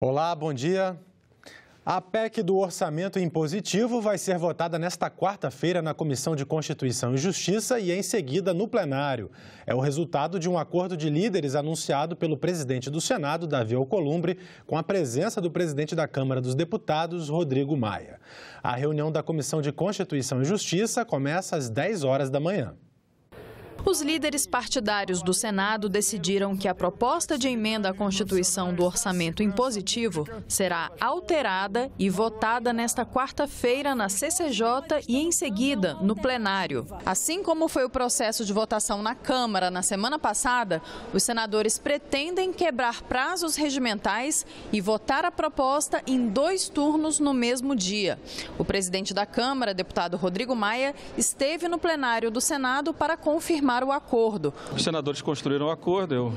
Olá, bom dia. A PEC do orçamento impositivo vai ser votada nesta quarta-feira na Comissão de Constituição e Justiça e em seguida no plenário. É o resultado de um acordo de líderes anunciado pelo presidente do Senado, Davi Alcolumbre, com a presença do presidente da Câmara dos Deputados, Rodrigo Maia. A reunião da Comissão de Constituição e Justiça começa às 10 horas da manhã. Os líderes partidários do Senado decidiram que a proposta de emenda à Constituição do orçamento impositivo será alterada e votada nesta quarta-feira na CCJ e em seguida no plenário. Assim como foi o processo de votação na Câmara na semana passada, os senadores pretendem quebrar prazos regimentais e votar a proposta em 2 turnos no mesmo dia. O presidente da Câmara, deputado Rodrigo Maia, esteve no plenário do Senado para confirmar o acordo. Os senadores construíram o acordo,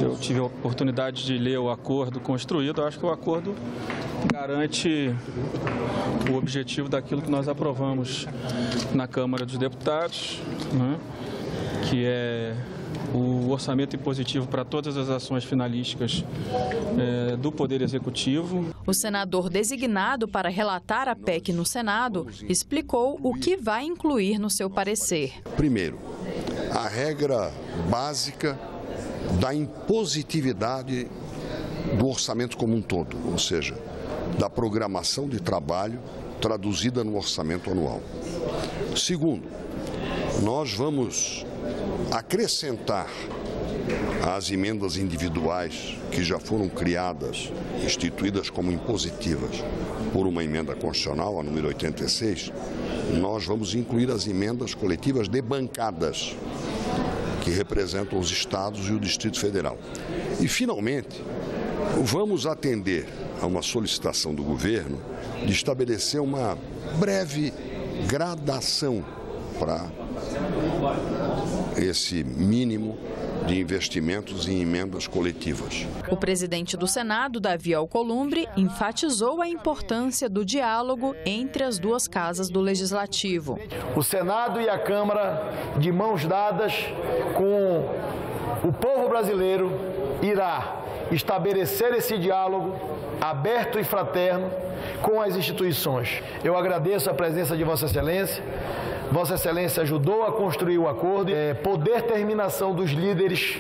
eu tive a oportunidade de ler o acordo construído. Eu acho que o acordo garante o objetivo daquilo que nós aprovamos na Câmara dos Deputados, né, que é o orçamento impositivo para todas as ações finalísticas do Poder Executivo. O senador designado para relatar a PEC no Senado explicou o que vai incluir no seu parecer. Primeiro, a regra básica da impositividade do orçamento como um todo, ou seja, da programação de trabalho traduzida no orçamento anual. Segundo, nós vamos acrescentar às emendas individuais que já foram criadas, instituídas como impositivas por uma emenda constitucional, a número 86, nós vamos incluir as emendas coletivas de bancadas, que representam os estados e o Distrito Federal. E, finalmente, vamos atender a uma solicitação do governo de estabelecer uma breve gradação para esse mínimo de investimentos em emendas coletivas. O presidente do Senado, Davi Alcolumbre, enfatizou a importância do diálogo entre as duas casas do Legislativo. O Senado e a Câmara, de mãos dadas com o povo brasileiro, irá estabelecer esse diálogo aberto e fraterno com as instituições. Eu agradeço a presença de Vossa Excelência. Vossa Excelência ajudou a construir o acordo. Por determinação dos líderes,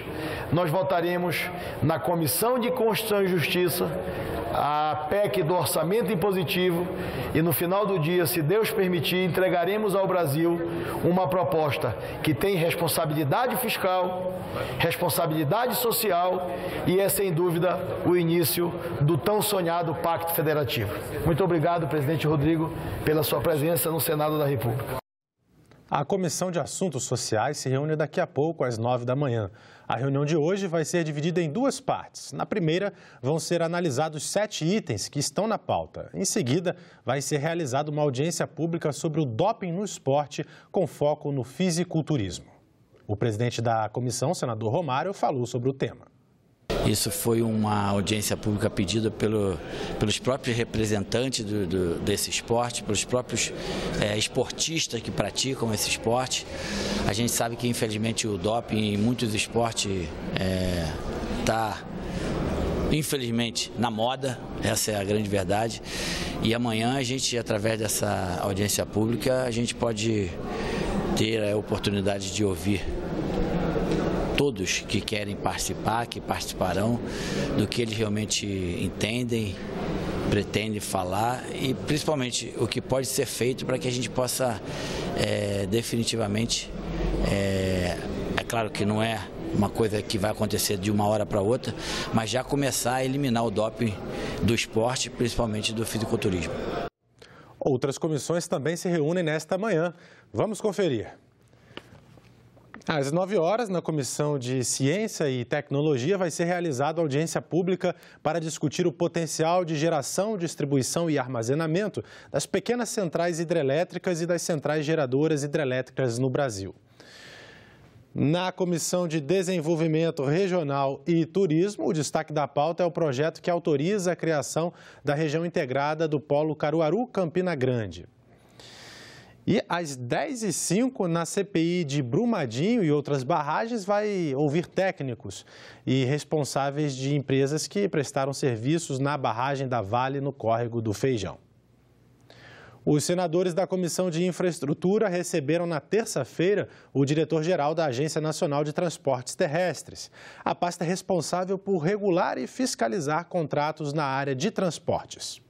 nós votaremos na Comissão de Constituição e Justiça a PEC do orçamento impositivo e no final do dia, se Deus permitir, entregaremos ao Brasil uma proposta que tem responsabilidade fiscal, responsabilidade social e é sem dúvida o início do tão sonhado Pacto Federativo. Muito obrigado, presidente Rodrigo, pela sua presença no Senado da República. A Comissão de Assuntos Sociais se reúne daqui a pouco, às 9 da manhã. A reunião de hoje vai ser dividida em 2 partes. Na primeira, vão ser analisados 7 itens que estão na pauta. Em seguida, vai ser realizada uma audiência pública sobre o doping no esporte, com foco no fisiculturismo. O presidente da comissão, senador Romário, falou sobre o tema. Isso foi uma audiência pública pedida pelos próprios representantes desse esporte, pelos próprios esportistas que praticam esse esporte. A gente sabe que, infelizmente, o doping em muitos esportes está, infelizmente, na moda. Essa é a grande verdade. E amanhã a gente, através dessa audiência pública, a gente pode ter a oportunidade de ouvir todos que querem participar, que participarão, do que eles realmente entendem, pretendem falar e principalmente o que pode ser feito para que a gente possa definitivamente, é claro que não é uma coisa que vai acontecer de uma hora para outra, mas já começar a eliminar o doping do esporte, principalmente do fisiculturismo. Outras comissões também se reúnem nesta manhã. Vamos conferir. Às 9 horas, na Comissão de Ciência e Tecnologia, vai ser realizada audiência pública para discutir o potencial de geração, distribuição e armazenamento das pequenas centrais hidrelétricas e das centrais geradoras hidrelétricas no Brasil. Na Comissão de Desenvolvimento Regional e Turismo, o destaque da pauta é o projeto que autoriza a criação da região integrada do Polo Caruaru-Campina Grande. E às 10h05, na CPI de Brumadinho e outras barragens, vai ouvir técnicos e responsáveis de empresas que prestaram serviços na barragem da Vale, no córrego do Feijão. Os senadores da Comissão de Infraestrutura receberam na terça-feira o diretor-geral da Agência Nacional de Transportes Terrestres. A pasta é responsável por regular e fiscalizar contratos na área de transportes.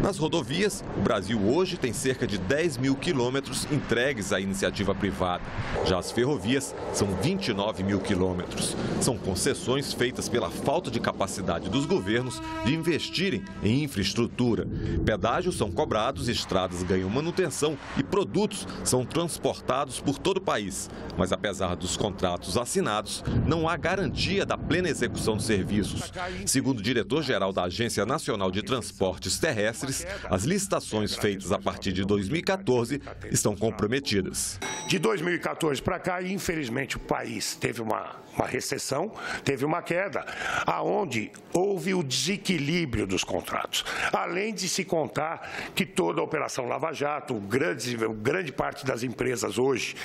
Nas rodovias, o Brasil hoje tem cerca de 10 mil quilômetros entregues à iniciativa privada. Já as ferrovias são 29 mil quilômetros. São concessões feitas pela falta de capacidade dos governos de investirem em infraestrutura. Pedágios são cobrados, estradas ganham manutenção e produtos são transportados por todo o país. Mas apesar dos contratos assinados, não há garantia da plena execução dos serviços. Segundo o diretor-geral da Agência Nacional de Transportes Terrestres, as licitações feitas a partir de 2014 estão comprometidas. De 2014 para cá, infelizmente, o país teve uma recessão, teve uma queda, aonde houve o desequilíbrio dos contratos. Além de se contar que toda a Operação Lava Jato, grande parte das empresas hoje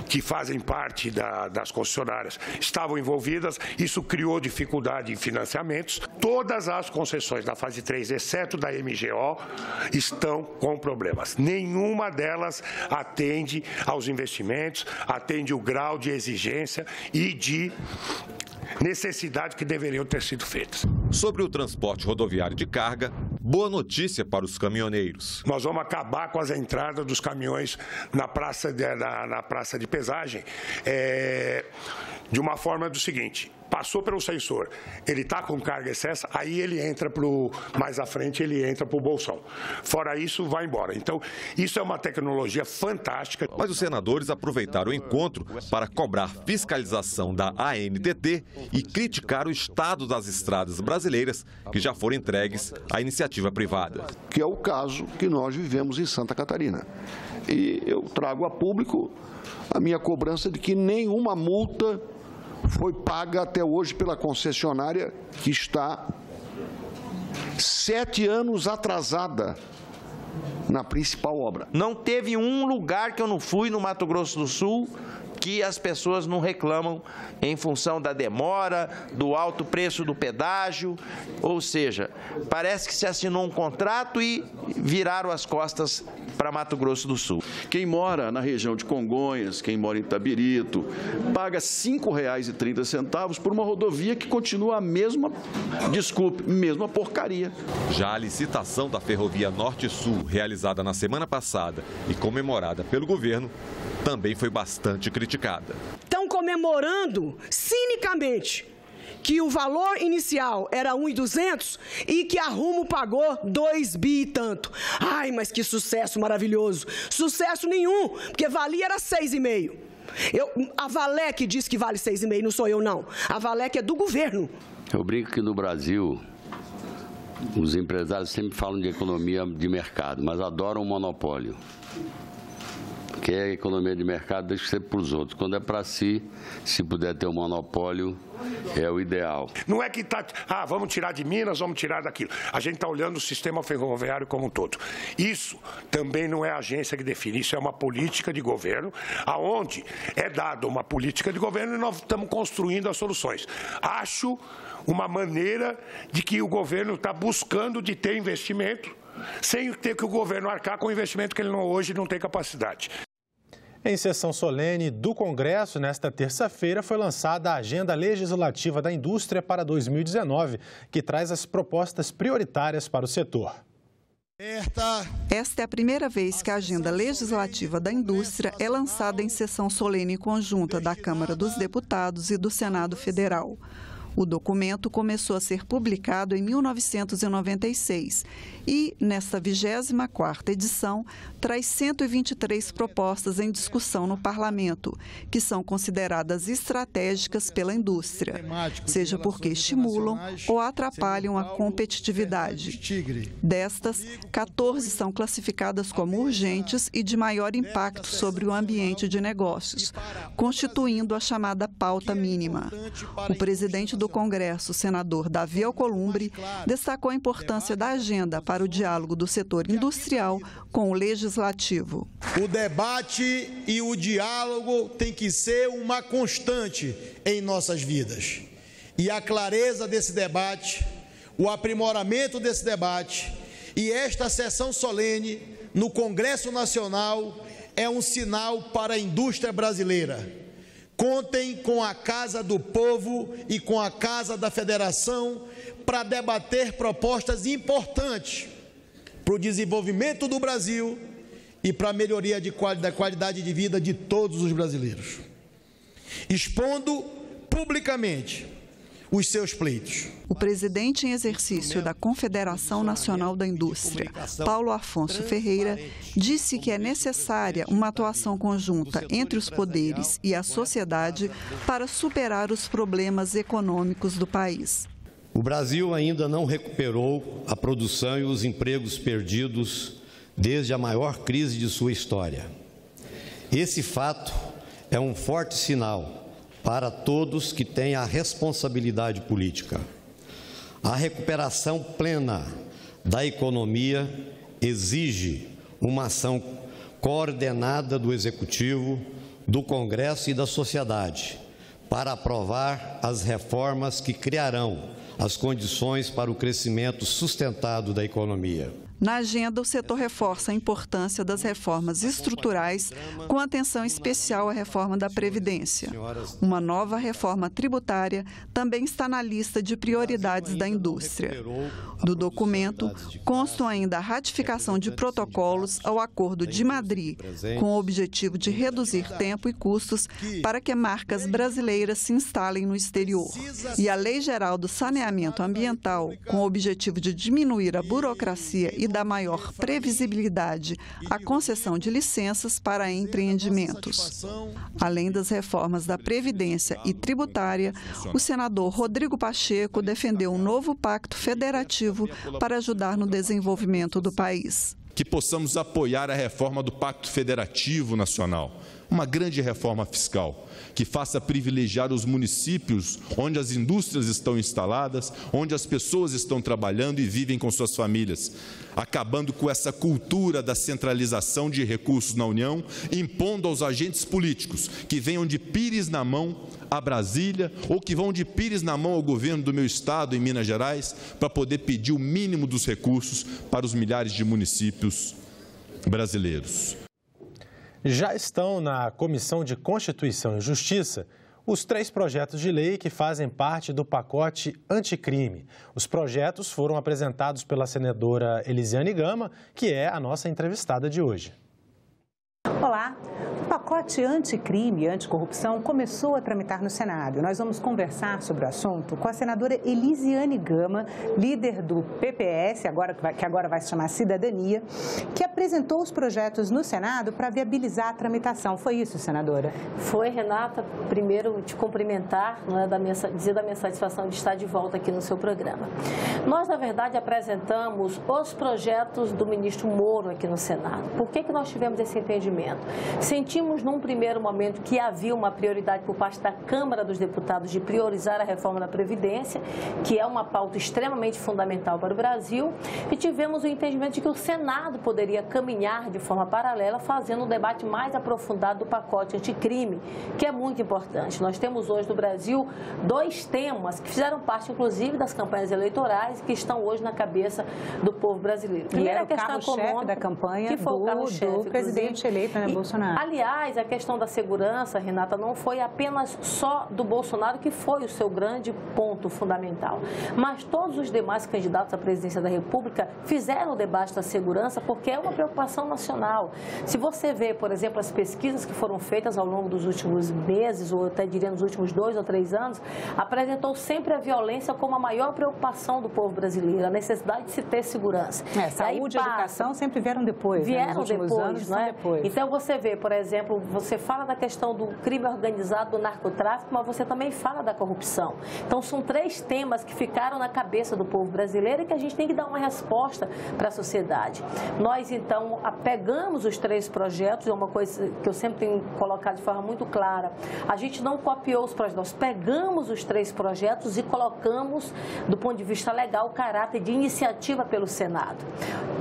que fazem parte das concessionárias estavam envolvidas, isso criou dificuldade em financiamentos. Todas as concessões da fase 3, exceto da MGO, estão com problemas. Nenhuma delas atende aos investimentos, atende o grau de exigência e de necessidade que deveriam ter sido feitas. Sobre o transporte rodoviário de carga, boa notícia para os caminhoneiros. Nós vamos acabar com as entradas dos caminhões na praça de pesagem, de uma forma do seguinte: passou pelo sensor, ele está com carga excesso, aí ele entra mais à frente, ele entra para o bolsão. Fora isso, vai embora. Então, isso é uma tecnologia fantástica. Mas os senadores aproveitaram o encontro para cobrar fiscalização da ANTT e criticar o estado das estradas brasileiras que já foram entregues à iniciativa privada. Que é o caso que nós vivemos em Santa Catarina. E eu trago a público a minha cobrança de que nenhuma multa foi paga até hoje pela concessionária, que está 7 anos atrasada na principal obra. Não teve um lugar que eu não fui no Mato Grosso do Sul que as pessoas não reclamam em função da demora, do alto preço do pedágio, ou seja, parece que se assinou um contrato e viraram as costas para Mato Grosso do Sul. Quem mora na região de Congonhas, quem mora em Itabirito, paga R$ 5,30 por uma rodovia que continua a mesma porcaria. Já a licitação da Ferrovia Norte-Sul, realizada na semana passada e comemorada pelo governo, também foi bastante criticada. Estão comemorando cinicamente que o valor inicial era 1.200 e que a Rumo pagou 2 bi e tanto. Ai, mas que sucesso maravilhoso. Sucesso nenhum, porque valia era 6,5. A Valec diz que vale 6,5, não sou eu não. A Valec é do governo. Eu brinco que no Brasil os empresários sempre falam de economia de mercado, mas adoram o monopólio. Que é a economia de mercado, deixa ser para os outros. Quando é para si, se puder ter um monopólio, é o ideal. Não é que vamos tirar de Minas, vamos tirar daquilo. A gente está olhando o sistema ferroviário como um todo. Isso também não é a agência que define, isso é uma política de governo, aonde é dada uma política de governo e nós estamos construindo as soluções. Acho uma maneira de que o governo está buscando de ter investimento, sem ter que o governo arcar com o investimento que ele hoje não tem capacidade. Em sessão solene do Congresso, nesta terça-feira, foi lançada a Agenda Legislativa da Indústria para 2019, que traz as propostas prioritárias para o setor. Esta é a primeira vez que a Agenda Legislativa da Indústria é lançada em sessão solene conjunta da Câmara dos Deputados e do Senado Federal. O documento começou a ser publicado em 1996 e, nesta 24ª edição, traz 123 propostas em discussão no Parlamento, que são consideradas estratégicas pela indústria, seja porque estimulam ou atrapalham a competitividade. Destas, 14 são classificadas como urgentes e de maior impacto sobre o ambiente de negócios, constituindo a chamada pauta mínima. O presidente do do Congresso, senador Davi Alcolumbre, destacou a importância da agenda para o diálogo do setor industrial com o Legislativo. O debate e o diálogo tem que ser uma constante em nossas vidas. E a clareza desse debate, o aprimoramento desse debate e esta sessão solene no Congresso Nacional é um sinal para a indústria brasileira. Contem com a Casa do Povo e com a Casa da Federação para debater propostas importantes para o desenvolvimento do Brasil e para a melhoria da qualidade de vida de todos os brasileiros. Expondo publicamente os seus pleitos. O presidente em exercício da Confederação Nacional da Indústria, Paulo Afonso Ferreira, disse que é necessária uma atuação conjunta entre os poderes e a sociedade para superar os problemas econômicos do país. O Brasil ainda não recuperou a produção e os empregos perdidos desde a maior crise de sua história. Esse fato é um forte sinal para todos que têm a responsabilidade política. A recuperação plena da economia exige uma ação coordenada do Executivo, do Congresso e da sociedade para aprovar as reformas que criarão as condições para o crescimento sustentado da economia. Na agenda, o setor reforça a importância das reformas estruturais, com atenção especial à reforma da Previdência. Uma nova reforma tributária também está na lista de prioridades da indústria. Do documento, constam ainda a ratificação de protocolos ao Acordo de Madrid, com o objetivo de reduzir tempo e custos para que marcas brasileiras se instalem no exterior. E a Lei Geral do Saneamento Ambiental, com o objetivo de diminuir a burocracia e dar maior previsibilidade à concessão de licenças para empreendimentos. Além das reformas da Previdência e tributária, o senador Rodrigo Pacheco defendeu um novo pacto federativo para ajudar no desenvolvimento do país. Que possamos apoiar a reforma do Pacto Federativo Nacional, uma grande reforma fiscal, que faça privilegiar os municípios onde as indústrias estão instaladas, onde as pessoas estão trabalhando e vivem com suas famílias, acabando com essa cultura da centralização de recursos na União, impondo aos agentes políticos que venham de Pires na mão a Brasília ou que vão de Pires na mão ao governo do meu estado, em Minas Gerais, para poder pedir o mínimo dos recursos para os milhares de municípios brasileiros. Já estão na Comissão de Constituição e Justiça os 3 projetos de lei que fazem parte do pacote anticrime. Os projetos foram apresentados pela senadora Elisiane Gama, que é a nossa entrevistada de hoje. Olá, o pacote anticrime e anticorrupção começou a tramitar no Senado. Nós vamos conversar sobre o assunto com a senadora Elisiane Gama, líder do PPS, que agora vai se chamar Cidadania, que apresentou os projetos no Senado para viabilizar a tramitação. Foi isso, senadora? Foi, Renata. Primeiro, te cumprimentar, dizer da minha satisfação de estar de volta aqui no seu programa. Nós, na verdade, apresentamos os projetos do ministro Moro aqui no Senado. Por que nós tivemos esse entendimento? Sentimos num primeiro momento que havia uma prioridade por parte da Câmara dos Deputados de priorizar a reforma da Previdência, que é uma pauta extremamente fundamental para o Brasil, e tivemos o entendimento de que o Senado poderia caminhar de forma paralela, fazendo um debate mais aprofundado do pacote anticrime, que é muito importante. Nós temos hoje no Brasil 2 temas que fizeram parte, inclusive, das campanhas eleitorais e que estão hoje na cabeça do povo brasileiro. E era o carro-chefe da campanha do presidente eleito, né, Bolsonaro. Aliás, a questão da segurança, Renata, não foi apenas só do Bolsonaro, que foi o seu grande ponto fundamental, mas todos os demais candidatos à presidência da República fizeram o debate da segurança porque é uma preocupação nacional. Se você vê, por exemplo, as pesquisas que foram feitas ao longo dos últimos meses, ou até diria nos últimos 2 ou 3 anos, apresentou sempre a violência como a maior preocupação do povo brasileiro, a necessidade de se ter segurança. Saúde e educação sempre vieram depois. Vieram depois, não é? Então você vê, por exemplo, exemplo, você fala da questão do crime organizado, do narcotráfico, mas você também fala da corrupção. Então, são 3 temas que ficaram na cabeça do povo brasileiro e que a gente tem que dar uma resposta para a sociedade. Nós, então, pegamos os 3 projetos, é uma coisa que eu sempre tenho colocado de forma muito clara. A gente não copiou os projetos, nós pegamos os 3 projetos e colocamos, do ponto de vista legal, o caráter de iniciativa pelo Senado.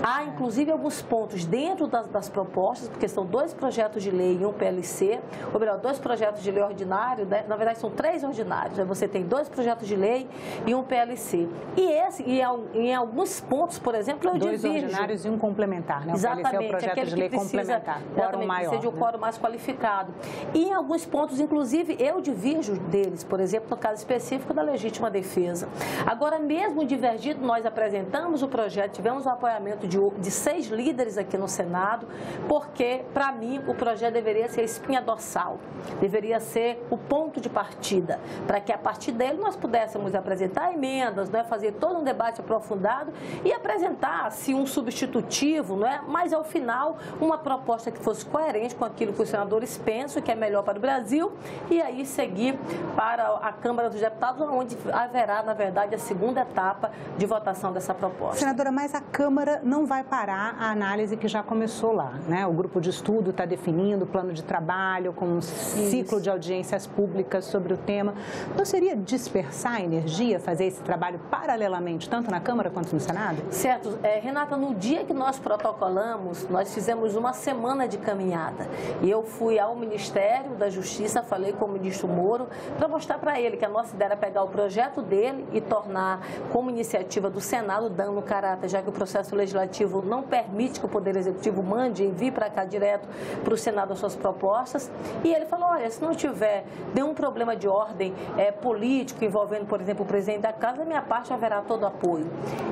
Há, inclusive, alguns pontos dentro das propostas, porque são 2 projetos de lei e um PLC, ou melhor, 2 projetos de lei ordinário, né? Na verdade, são 3 ordinários. Aí você tem 2 projetos de lei e um PLC. E em alguns pontos, por exemplo, eu divirjo. 2 ordinários e um complementar, né? O Exatamente, PLC é o projeto de lei complementar, quórum maior. Precisa de um quórum mais qualificado. E em alguns pontos, inclusive, eu divirjo deles, por exemplo, no caso específico da legítima defesa. Agora, mesmo divergido, nós apresentamos o projeto, tivemos o apoiamento de 6 líderes aqui no Senado, porque, para mim, o projeto deveria ser a espinha dorsal, deveria ser o ponto de partida, para que a partir dele nós pudéssemos apresentar emendas, né, fazer todo um debate aprofundado e apresentar, se um substitutivo, né, mas ao final uma proposta que fosse coerente com aquilo que os senadores pensam que é melhor para o Brasil e aí seguir para a Câmara dos Deputados, onde haverá, na verdade, a segunda etapa de votação dessa proposta. Senadora, mas a Câmara não vai parar a análise que já começou lá, né? O grupo de estudo está definindo o plano de trabalho com um ciclo de audiências públicas sobre o tema. Não seria dispersar a energia, fazer esse trabalho paralelamente, tanto na Câmara quanto no Senado? Certo. Renata, no dia que nós protocolamos, nós fizemos uma semana de caminhada. E eu fui ao Ministério da Justiça, falei com o ministro Moro, para mostrar para ele que a nossa ideia era pegar o projeto dele e tornar como iniciativa do Senado, dando caráter, já que o processo legislativo não permite que o Poder Executivo mande, envie para cá direto para o Senado as suas propostas. E ele falou, olha, se não tiver nenhum problema de ordem político envolvendo, por exemplo, o presidente da Casa, da minha parte haverá todo apoio.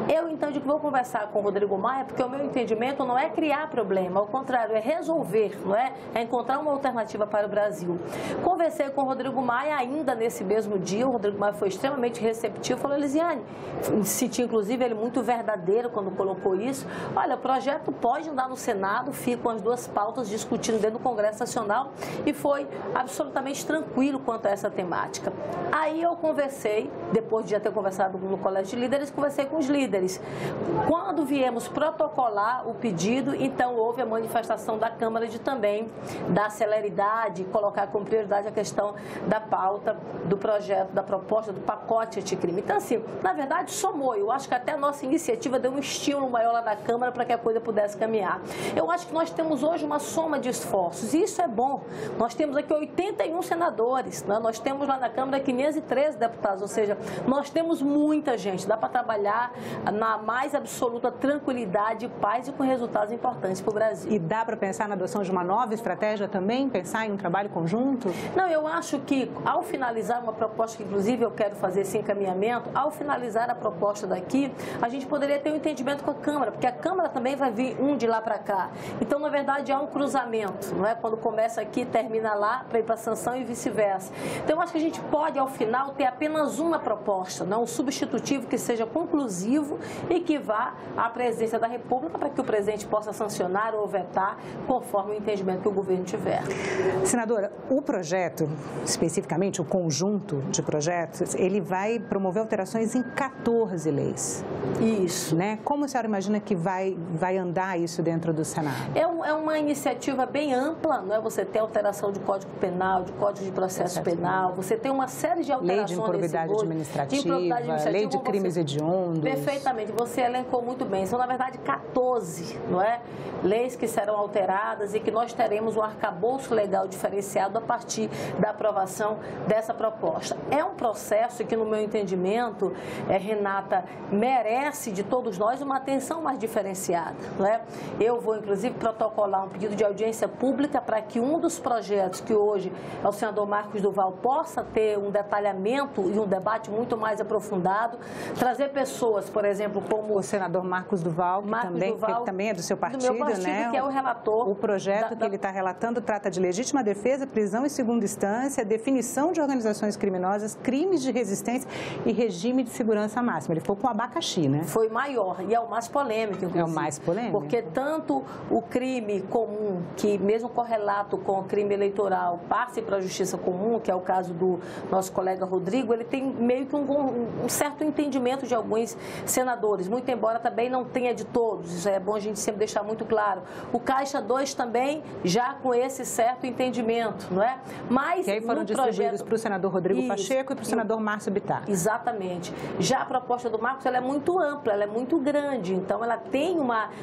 Eu, então, digo que vou conversar com o Rodrigo Maia, porque o meu entendimento não é criar problema, ao contrário, é resolver, não é? É encontrar uma alternativa para o Brasil. Conversei com o Rodrigo Maia ainda nesse mesmo dia, o Rodrigo Maia foi extremamente receptivo, falou, Elisiane, senti inclusive ele muito verdadeiro quando colocou isso, olha, o projeto pode andar no Senado, ficam as 2 pautas discutindo dentro do Congresso Nacional e foi absolutamente tranquilo quanto a essa temática. Aí eu conversei, depois de já ter conversado no Colégio de Líderes, conversei com os líderes. Quando viemos protocolar o pedido, então houve a manifestação da Câmara de também dar celeridade, colocar como prioridade a questão da pauta, do projeto, da proposta, do pacote anticrime. Então, assim, na verdade, somou. Eu acho que até a nossa iniciativa deu um estímulo maior lá na Câmara para que a coisa pudesse caminhar. Eu acho que nós temos hoje uma soma de esforços, e isso é bom. Nós temos aqui 81 senadores, né? Nós temos lá na Câmara 513 deputados, ou seja, nós temos muita gente, dá para trabalhar na mais absoluta tranquilidade, paz e com resultados importantes para o Brasil. E dá para pensar na adoção de uma nova estratégia também? Pensar em um trabalho conjunto? Não, eu acho que ao finalizar uma proposta, que inclusive eu quero fazer esse encaminhamento, ao finalizar a proposta daqui, a gente poderia ter um entendimento com a Câmara, porque a Câmara também vai vir de lá para cá. Então, na verdade, há um cruzamento, não é? Quando começa aqui, termina lá, para ir para a sanção e vice-versa. Então, eu acho que a gente pode, ao final, ter apenas uma proposta, não um substitutivo que seja conclusivo e que vá à presidência da República para que o presidente possa sancionar ou vetar conforme o entendimento que o governo tiver. Senadora, o projeto, especificamente o conjunto de projetos, ele vai promover alterações em 14 leis. Isso. Né? Como a senhora imagina que vai andar isso dentro do Senado? É uma iniciativa bem ampla, não é? Você tem alteração de Código Penal, de Código de Processo Penal, você tem uma série de alterações. Lei de improbidade administrativa, lei de crimes hediondos. Perfeitamente, você elencou muito bem. São, na verdade, 14, não é? Leis que serão alteradas e que nós teremos um arcabouço legal diferenciado a partir da aprovação dessa proposta. É um processo que, no meu entendimento, Renata, merece de todos nós uma atenção mais diferenciada, não é? Eu vou, inclusive, protocolar um pedido de audiência pública para que um dos projetos que hoje é o senador Marcos Duval possa ter um detalhamento e um debate muito mais aprofundado, trazer pessoas, por exemplo, como o senador Marcos Duval, que também é do seu partido, né? Que é o relator. O projeto que ele está relatando trata de legítima defesa, prisão em segunda instância, definição de organizações criminosas, crimes de resistência e regime de segurança máxima. Ele ficou com abacaxi, né? Foi maior e é o mais polêmico, inclusive. É o mais polêmico. Porque tanto o crime comum, que mesmo correlato com o crime eleitoral passe para a justiça comum, que é o caso do nosso colega Rodrigo, ele tem meio que um certo entendimento de alguns senadores, muito embora também não tenha de todos, isso é bom a gente sempre deixar muito claro. O Caixa 2 também já com esse certo entendimento, não é? Mas e aí foram distribuídos para o senador Rodrigo Pacheco e para o senador Márcio Bittar. Exatamente. Já a proposta do Marcos, ela é muito ampla, ela é muito grande, então ela tem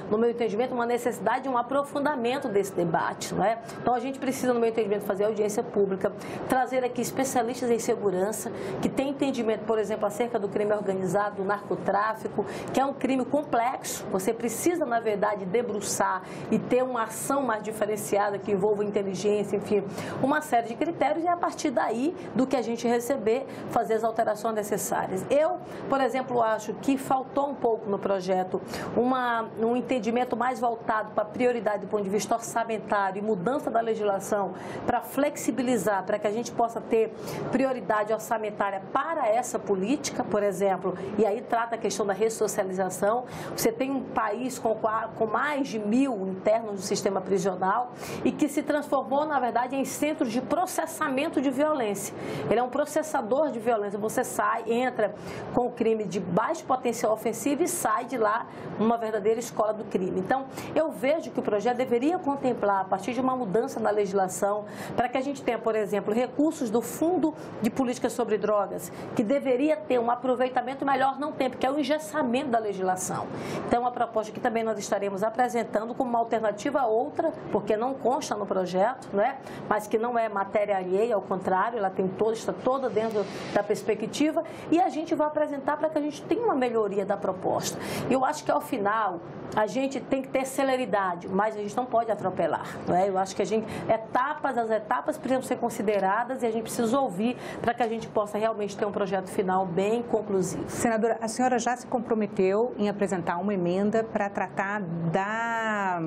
no meu entendimento, uma necessidade de um aprofundamento desse debate, não é? Então a gente precisa, no meu entendimento, fazer audiência pública, trazer aqui especialistas em segurança, que têm entendimento, por exemplo, acerca do crime organizado, do narcotráfico, que é um crime complexo, você precisa, na verdade, debruçar e ter uma ação mais diferenciada que envolva inteligência, enfim, uma série de critérios e a partir daí, do que a gente receber, fazer as alterações necessárias. Eu, por exemplo, acho que faltou um pouco no projeto um entendimento mais voltado para a prioridade do ponto de vista orçamentário e mudança da legislação para flexibilizar, para que a gente possa ter prioridade orçamentária para essa política, por exemplo, e aí trata a questão da ressocialização. Você tem um país com mais de 1.000 internos do sistema prisional e que se transformou, na verdade, em centro de processamento de violência. Ele é um processador de violência. Você entra com o crime de baixo potencial ofensivo e sai de lá uma verdadeira escola do crime. Então, eu vejo que o projeto deveria contemplar, a partir de uma mudança na legislação, para que a gente tenha, por exemplo, recursos do Fundo de Políticas sobre Drogas, que deveria ter um aproveitamento melhor, não tem, porque é o engessamento da legislação. Então, uma proposta que também nós estaremos apresentando como uma alternativa a outra, porque não consta no projeto, não é? Mas que não é matéria alheia, ao contrário, ela está toda dentro da perspectiva, e a gente vai apresentar para que a gente tenha uma melhoria da proposta. Eu acho que, ao final, a gente tem que ter celeridade, mas a gente não pode atropelar, não é? Eu acho que as etapas precisam ser consideradas e a gente precisa ouvir para que a gente possa realmente ter um projeto final bem conclusivo. Senadora, a senhora já se comprometeu em apresentar uma emenda para tratar da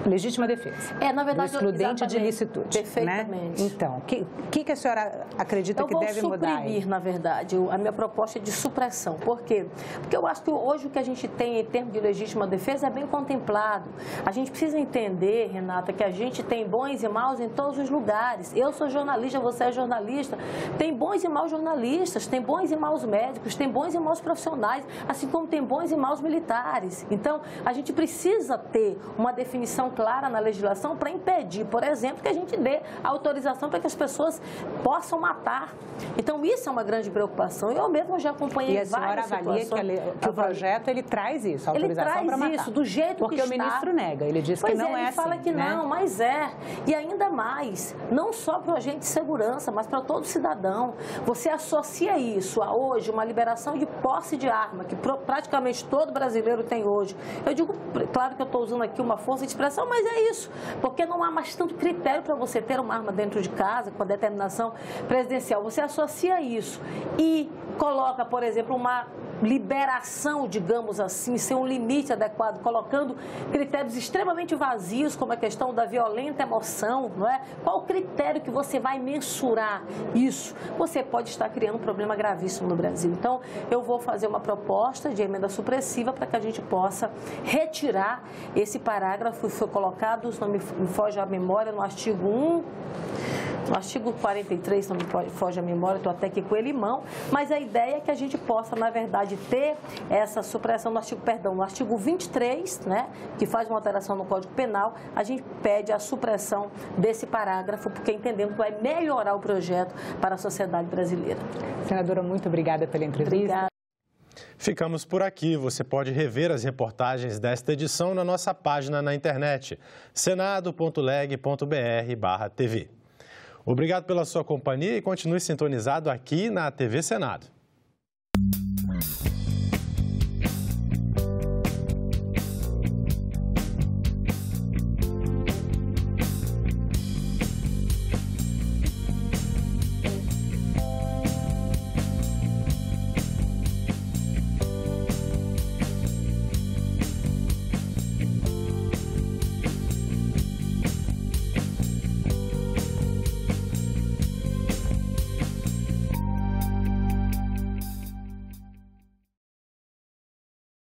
legítima defesa. Na verdade, do excludente de licitude. Perfeitamente. Né? Então, o que a senhora acredita que deve mudar? Eu vou suprimir, na verdade, a minha proposta é de supressão. Por quê? Porque eu acho que hoje o que a gente tem em termos de legítima defesa é bem contemplado. A gente precisa entender, Renata, que a gente tem bons e maus em todos os lugares. Eu sou jornalista, você é jornalista. Tem bons e maus jornalistas, tem bons e maus médicos, tem bons e maus profissionais, assim como tem bons e maus militares. Então, a gente precisa ter uma definição clara na legislação para impedir, por exemplo, que a gente dê autorização para que as pessoas possam matar. Então, isso é uma grande preocupação. Eu mesmo já acompanhei várias situações. E a senhora avalia que o projeto ele traz isso, a autorização para matar? Ele traz isso, do jeito porque que está. Porque o ministro nega, ele diz que não é assim. Ele fala que não, mas é. E ainda mais, não só para o agente de segurança, mas para todo cidadão. Você associa isso a hoje uma liberação de posse de arma, que praticamente todo brasileiro tem hoje. Eu digo, claro que eu estou usando aqui uma força de expressão, mas é isso, porque não há mais tanto critério para você ter uma arma dentro de casa, com a determinação presidencial. Você associa isso e coloca, por exemplo, uma liberação, digamos assim, sem um limite adequado, colocando critérios extremamente vazios, como a questão da violenta emoção, não é? Qual o critério que você vai mensurar isso? Você pode estar criando um problema gravíssimo no Brasil. Então, eu vou fazer uma proposta de emenda supressiva para que a gente possa retirar esse parágrafo que foi colocado, se não me foge a memória, no artigo 1, no artigo 43, não me foge a memória, estou até aqui com ele em mão, mas a ideia é que a gente possa, na verdade, ter essa supressão no artigo 23, né, que faz uma alteração no Código Penal, a gente pede a supressão desse parágrafo, porque entendemos que vai melhorar o projeto para a sociedade brasileira. Senadora, muito obrigada pela entrevista. Obrigada. Ficamos por aqui. Você pode rever as reportagens desta edição na nossa página na internet, senado.leg.br/tv. Obrigado pela sua companhia e continue sintonizado aqui na TV Senado.